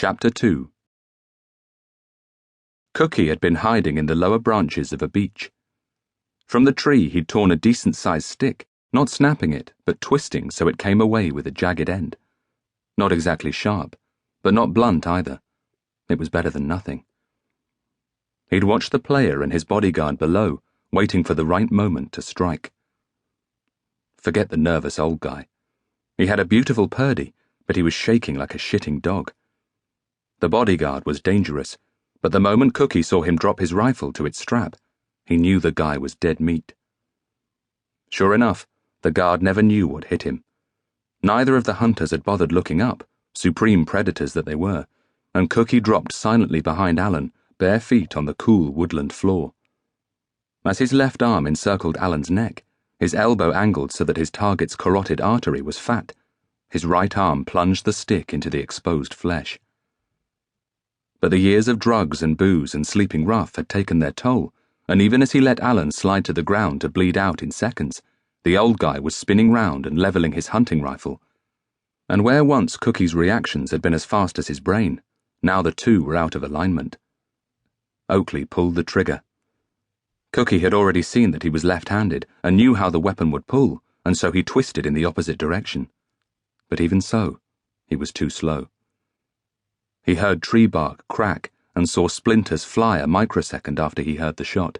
Chapter 2. Cookie had been hiding in the lower branches of a beech. From the tree he'd torn a decent-sized stick, not snapping it, but twisting so it came away with a jagged end. Not exactly sharp, but not blunt either. It was better than nothing. He'd watched the player and his bodyguard below, waiting for the right moment to strike. Forget the nervous old guy. He had a beautiful Purdy, but he was shaking like a shitting dog. The bodyguard was dangerous, but the moment Cookie saw him drop his rifle to its strap, he knew the guy was dead meat. Sure enough, the guard never knew what hit him. Neither of the hunters had bothered looking up, supreme predators that they were, and Cookie dropped silently behind Alan, bare feet on the cool woodland floor. As his left arm encircled Alan's neck, his elbow angled so that his target's carotid artery was fat, his right arm plunged the stick into the exposed flesh. But the years of drugs and booze and sleeping rough had taken their toll, and even as he let Alan slide to the ground to bleed out in seconds, the old guy was spinning round and levelling his hunting rifle. And where once Cookie's reactions had been as fast as his brain, now the two were out of alignment. Oakley pulled the trigger. Cookie had already seen that he was left-handed and knew how the weapon would pull, and so he twisted in the opposite direction. But even so, he was too slow. He heard tree bark crack and saw splinters fly a microsecond after he heard the shot.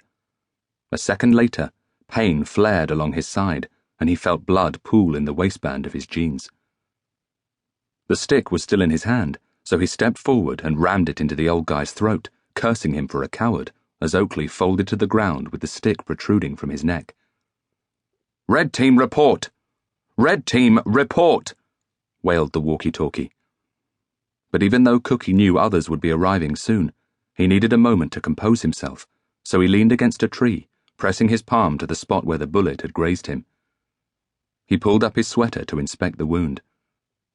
A second later, pain flared along his side, and he felt blood pool in the waistband of his jeans. The stick was still in his hand, so he stepped forward and rammed it into the old guy's throat, cursing him for a coward, as Oakley folded to the ground with the stick protruding from his neck. "Red Team, report! Red Team, report!" wailed the walkie-talkie. But even though Cookie knew others would be arriving soon, he needed a moment to compose himself, so he leaned against a tree, pressing his palm to the spot where the bullet had grazed him. He pulled up his sweater to inspect the wound.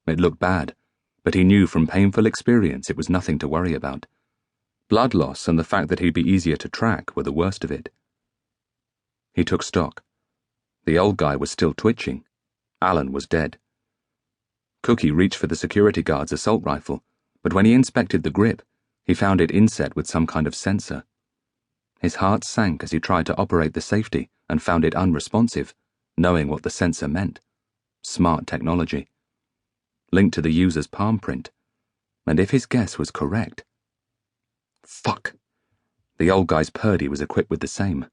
It looked bad, but he knew from painful experience it was nothing to worry about. Blood loss and the fact that he'd be easier to track were the worst of it. He took stock. The old guy was still twitching. Alan was dead. Cookie reached for the security guard's assault rifle, but when he inspected the grip, he found it inset with some kind of sensor. His heart sank as he tried to operate the safety and found it unresponsive, knowing what the sensor meant. Smart technology. Linked to the user's palm print. And if his guess was correct... Fuck! The old guy's Purdy was equipped with the same.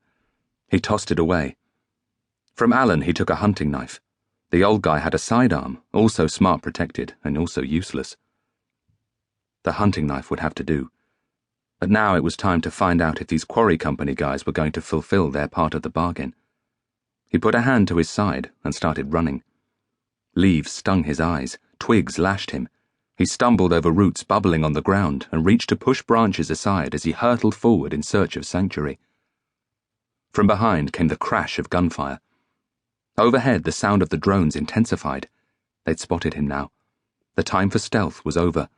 He tossed it away. From Alan he took a hunting knife. The old guy had a sidearm, also smart protected and also useless. The hunting knife would have to do. But now it was time to find out if these quarry company guys were going to fulfill their part of the bargain. He put a hand to his side and started running. Leaves stung his eyes, twigs lashed him. He stumbled over roots bubbling on the ground and reached to push branches aside as he hurtled forward in search of sanctuary. From behind came the crash of gunfire. Overhead, the sound of the drones intensified. They'd spotted him now. The time for stealth was over.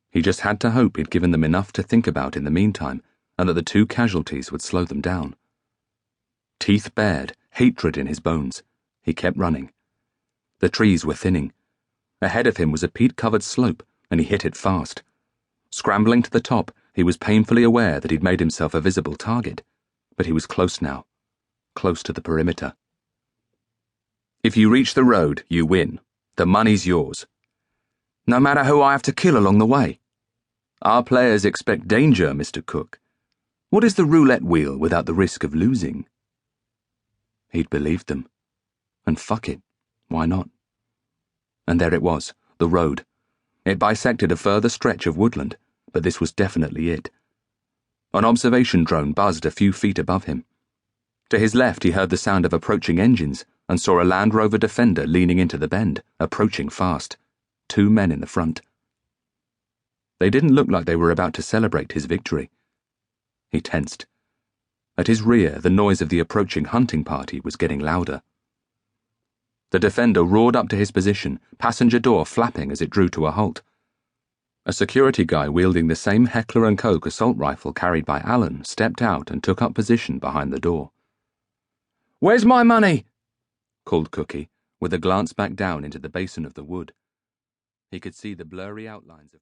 He just had to hope he'd given them enough to think about in the meantime, and that the two casualties would slow them down. Teeth bared, hatred in his bones, he kept running. The trees were thinning. Ahead of him was a peat-covered slope, and he hit it fast. Scrambling to the top, he was painfully aware that he'd made himself a visible target, but he was close now, close to the perimeter. "If you reach the road, you win. The money's yours. No matter who I have to kill along the way. Our players expect danger, Mr. Cook. What is the roulette wheel without the risk of losing?" He'd believed them. And fuck it, why not? And there it was, the road. It bisected a further stretch of woodland, but this was definitely it. An observation drone buzzed a few feet above him. To his left he heard the sound of approaching engines and saw a Land Rover Defender leaning into the bend, approaching fast. 2 men in the front. They didn't look like they were about to celebrate his victory. He tensed. At his rear, the noise of the approaching hunting party was getting louder. The Defender roared up to his position, passenger door flapping as it drew to a halt. A security guy wielding the same Heckler & Koch assault rifle carried by Alan stepped out and took up position behind the door. "Where's my money?" called Cookie, with a glance back down into the basin of the wood. He could see the blurry outlines of